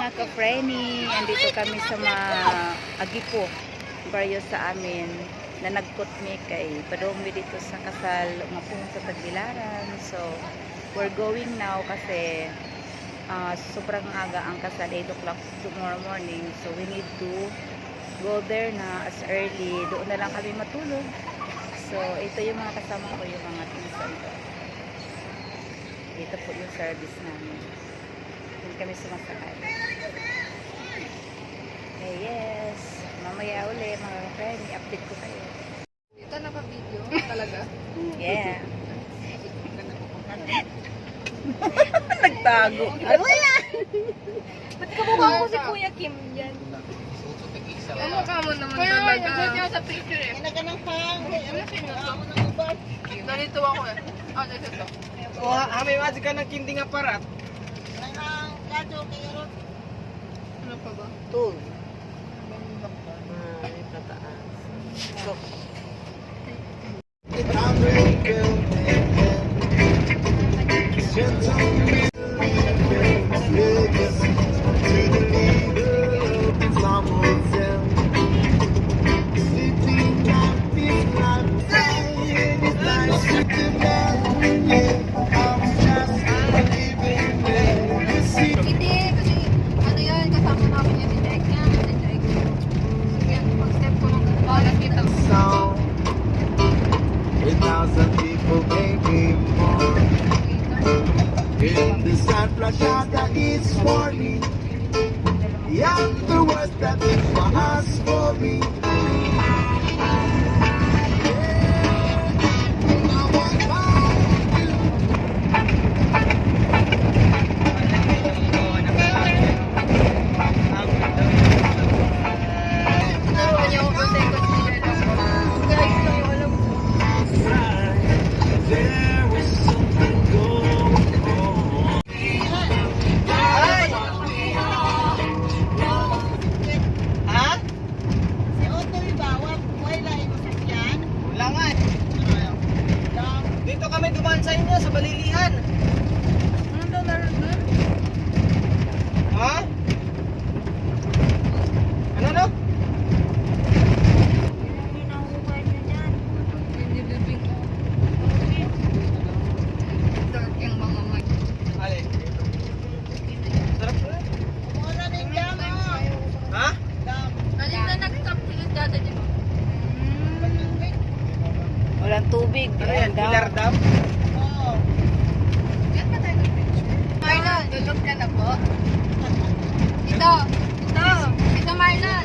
mga ka-Frenny, andito kami sa Agipo, baryo sa amin na nagputmi kay padumi dito sa kasal ngapong sa Tagbilaran. So we're going now kasi sobrang aga ang kasal, 8 o'clock tomorrow morning, so we need to go there na as early. Doon na lang kami matulog. So ito yung mga kasama ko, yung mga pinsan ko. Ito po yung service namin. Doon kami sumasakay. Okay, yes. Mamaya uli mga friend, i-update ko kayo. Ito naka-video talaga? Yeah. Nagtago. Ano yan? Ba't kamukha ko si Kuya Kim dyan? Kamukha mo naman talaga. Kaya niya sa picture eh. Inaganang pang. Nalito ako eh. Ah, dito. May magic ka ng kinding aparat. Ano pa ba? Tool. May pataas. So, Hindi, kasi ano yan, kasama namin yan si Jack niya. Si Jack. Sige, pag-step ko lang. Balas kita. 1,000 people making more. In the San Plashada is warning. Yeah, the words that is for us for me. Dito kami dumaan sa inyo, sa Balilihan. Ano daw naroon doon? Ha? Ano no? Binibibing ko. Dark yung mga mic. Alin? Sarap na. Ha? Alin na nag-stop sila dada, di ba? walang tubig. Ano yan? Pilar Dam? Yan ba tayo nag-picture? Marlon, tulog ka na po? Ito. Ito Marlon.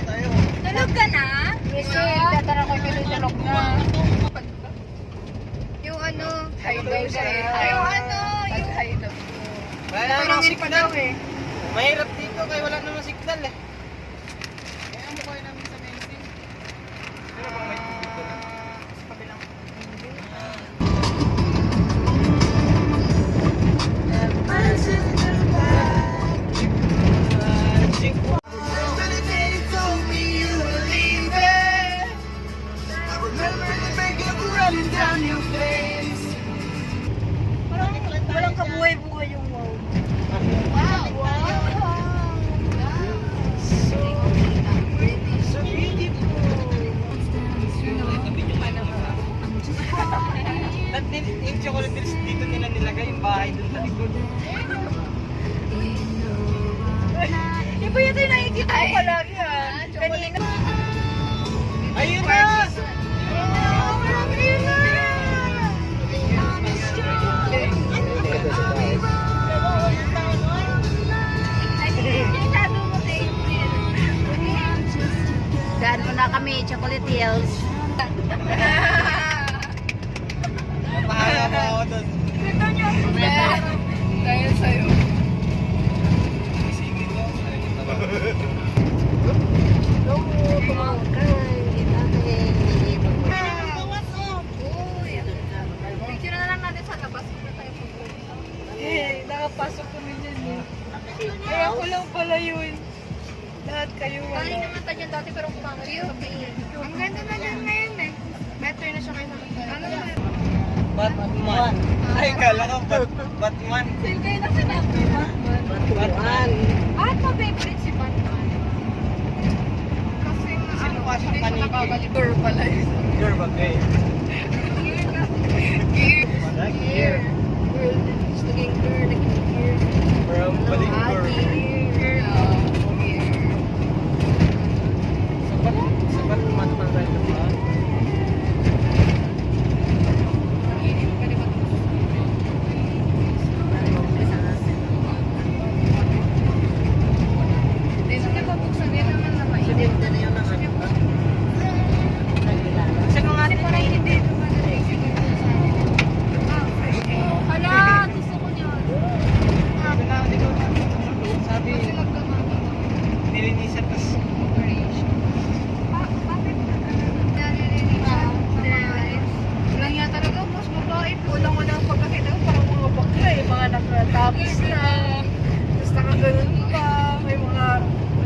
Tulog ka na? Yes, tatara ko tulog na. Yung ano? Yung ano? Yung hideout. Wala namang signal eh. Mahirap dito kaya wala namang signal eh. Kaya mo kayo namin sa mensing. Pero bang may tubig ko na? Sa kabilang. Walang kabuhay-buhay yung wow. So beautiful. Yung chocolate hills dito nila nilagay yung bahay dun sa likod. Iba yun yung nakikita ko palagi kanina. Ayun na! Ayun na! Daan mo na kami, Chocolate Hills. Pahala mo ako dun. Dahil sa'yo. Isingin ko. Picture na lang natin sa labas. Nakapasok kami dyan eh. Kaya ako lang pala yun. Lahat kayo wala. Galing naman tayo dyan dati pero kumangit yung kape. Ang ganda na dyan ngayon eh. Better na siya kayo naman. Ano ba? Batman. Ay, kala ka Batman. Sale kayo na sinabi na. Batman. At pa-favorite si Batman. Kasi nga, Sino pa siyang hindi siya paniki? nakakaligor pala yun. Gear ba, babe? Gear kasi. Gear. Wala, gear. Girl, naging gear, naging gear. From Balikor. Gear. Gear. Sabat naman pa rin ba? Ang init ka naman. Hindi, sige pa buksan. Yan naman na mainit. Sige pa. Sino nga Kasi parang hindi naman na sige pa sa akin. Hala, gusto ko niya. Sabi na, hindi ko sabi, Kasi nagkamata. nilinisan tas Bakit nalilinis? Walang nga talaga, mas mabait. Walang pagkakita ko, parang mga bakla eh. Mga nakatapos na. Tapos nakaganon pa. May mga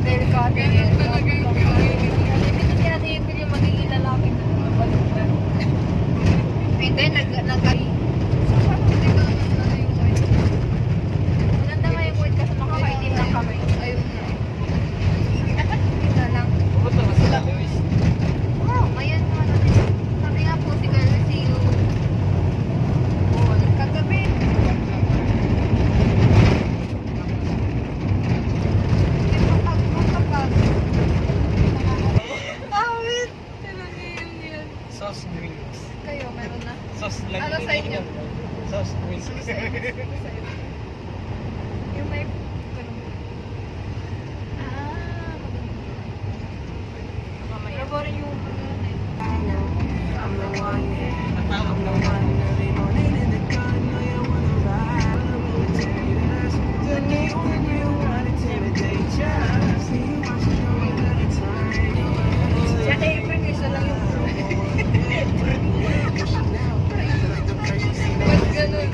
delikate. Ganun talaga yung hindi niya natin yung magiging lalaki na nabalutan. Hindi, nag-ay. Parang hindi ko naman yung white. Maganda nga yung white kasi makakaitim lang kami. Ayun na. Dapat yun na lang. Pupunta na sila, Luis. Oh, ngayon naman natin. Sabi nga po si Carl, see you. Oh, kagabi. Awit! Talaga yun. Sauce wings. Kayo, meron na. Sauce lang. Ano sa inyo? Sauce wings. Yung may... Ah, maganda. Pero parang yung... Natawag lang. Siya kay April, isa lang yung... Ba't ganun?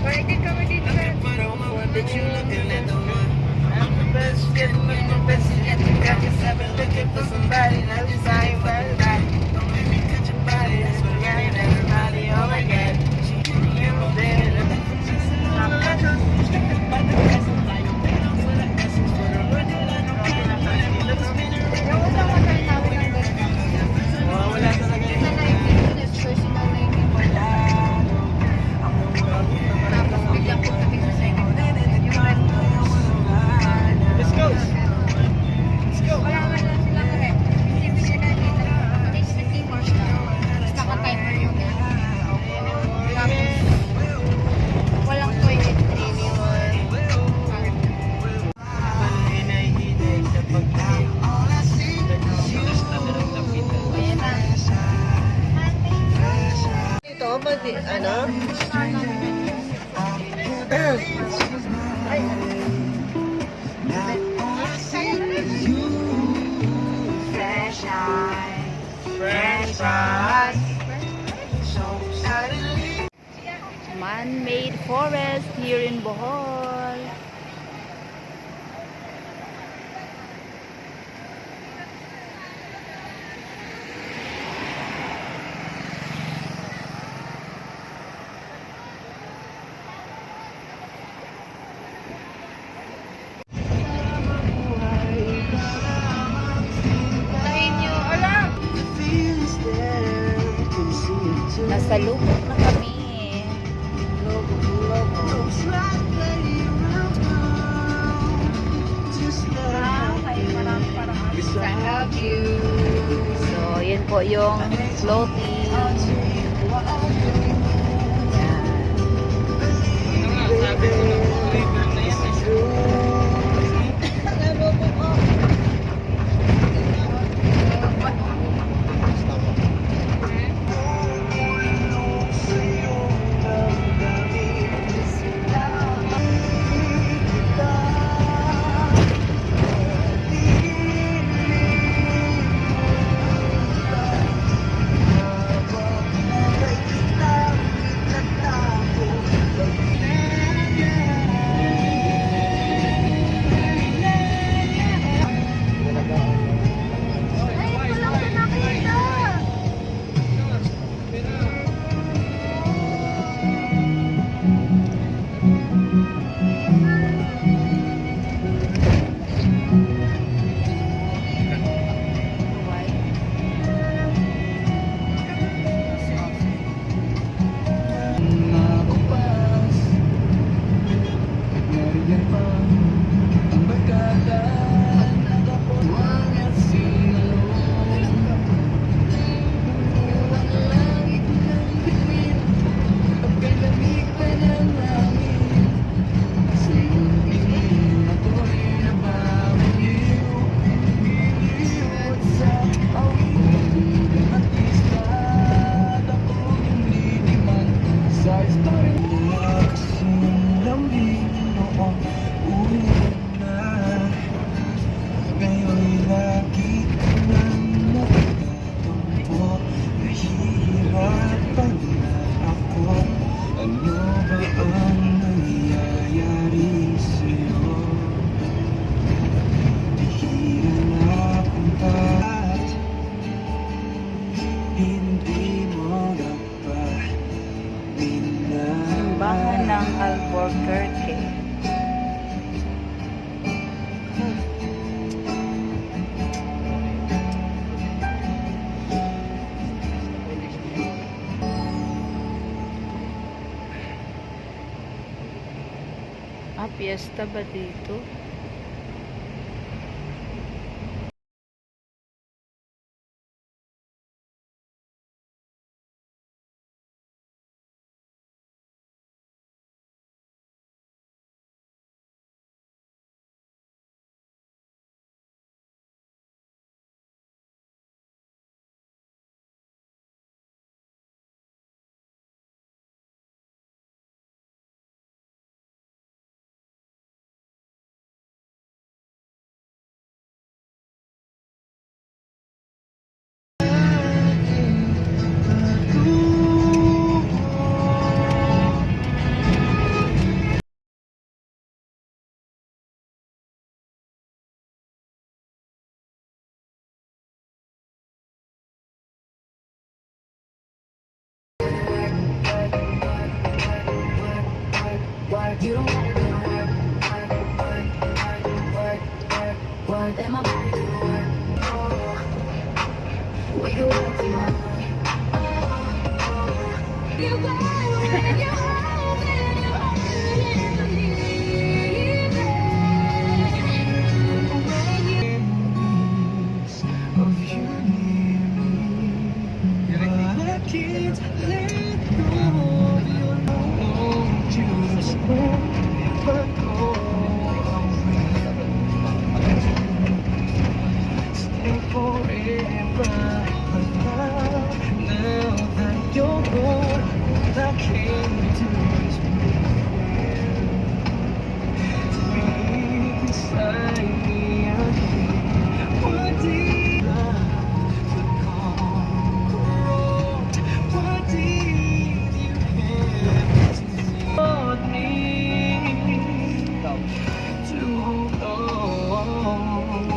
Bakit din kami dito na? Yung unang hotel namin ang ganun. Wala talaga. Yung na 19 minutes, personal 19 wala. Tapos biglang pagdating sa second hotel, yung rent Let's go. Let's go. wala man lang silang rent. Hindi sila dito. At least nag-immerse lang. Tapos naka-timer yung rent. Tapos, walang toilet really. Hinay-hinay sa pagkain. Tigas na lang ng pita. Ayan na. Ito ba di, ano? Fresh eye. French fries. Man-made forest here in Bohol. Tahin nyo. Ala! Nasa lubok na kami. I love you. So, yun po yung floating. Yan. Sabi ko na flavor na yan. Simbahan ng Albuquerque. Piyesta ba dito? You don't wanna go to work, then my body do the work. We go out tomorrow. You go and you home and you home of you near me, but I can't let go of your love. Just never go away. Stay forever, but now that you're gone, all I can do is breathe beside me again. What did the cold? What did you have to hold me to hold on?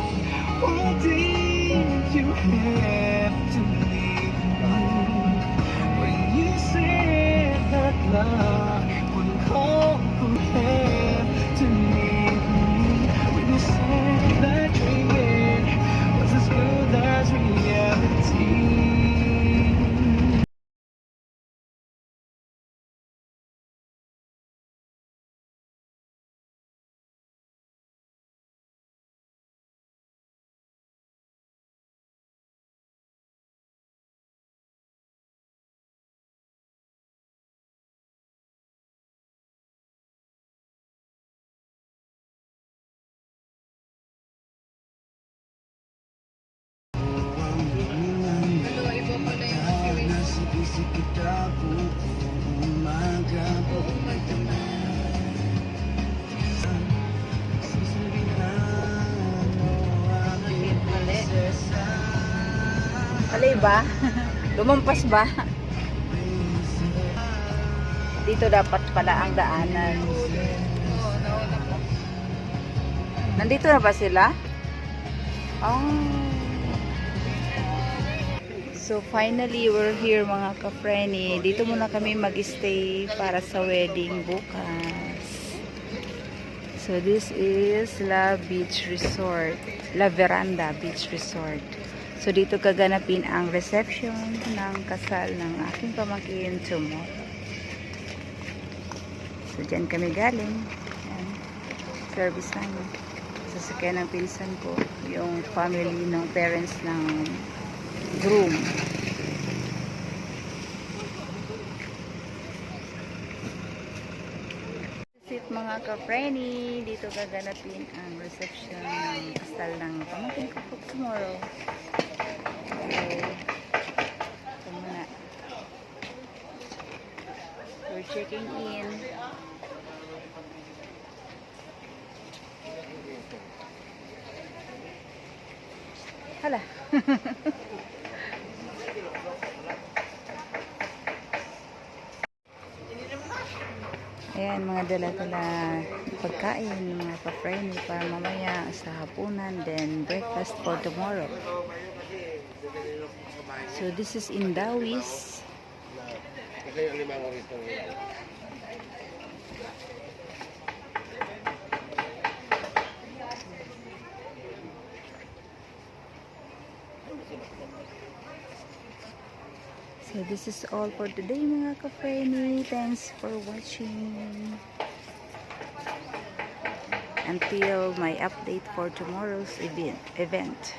Why did you have to leave me when you said that love would comprehend to me? When you said that dreaming was as good as reality. Pero iba pala yung experience. Mali. Mali ba? Lumampas ba? Dito dapat pala ang daanan. Oo, nawala pa. Nandito na ba sila? Oh. So finally, we're here mga ka-Frenny. Dito muna kami mag-stay para sa wedding bukas. So this is La Beach Resort. La Veranda Beach Resort. So dito kaganapin ang reception ng kasal ng aking pamangkin tomorrow. So dyan kami galing. Yan. service namin. Sasakyan ng pinsan ko, yung family ng parents ng groom. Visit mga ka-frenny, dito gaganapin ang reception ng kasal ng pamangkin ko po tomorrow. So, ito muna. We're checking in. Hala. Ayan, mga dala-dala pagkain, mga pa-friendly para mamaya sa hapunan, then breakfast for tomorrow. So, this is in Dawis. So this is all for today mga ka-friendly. Thanks for watching. Until my update for tomorrow's event.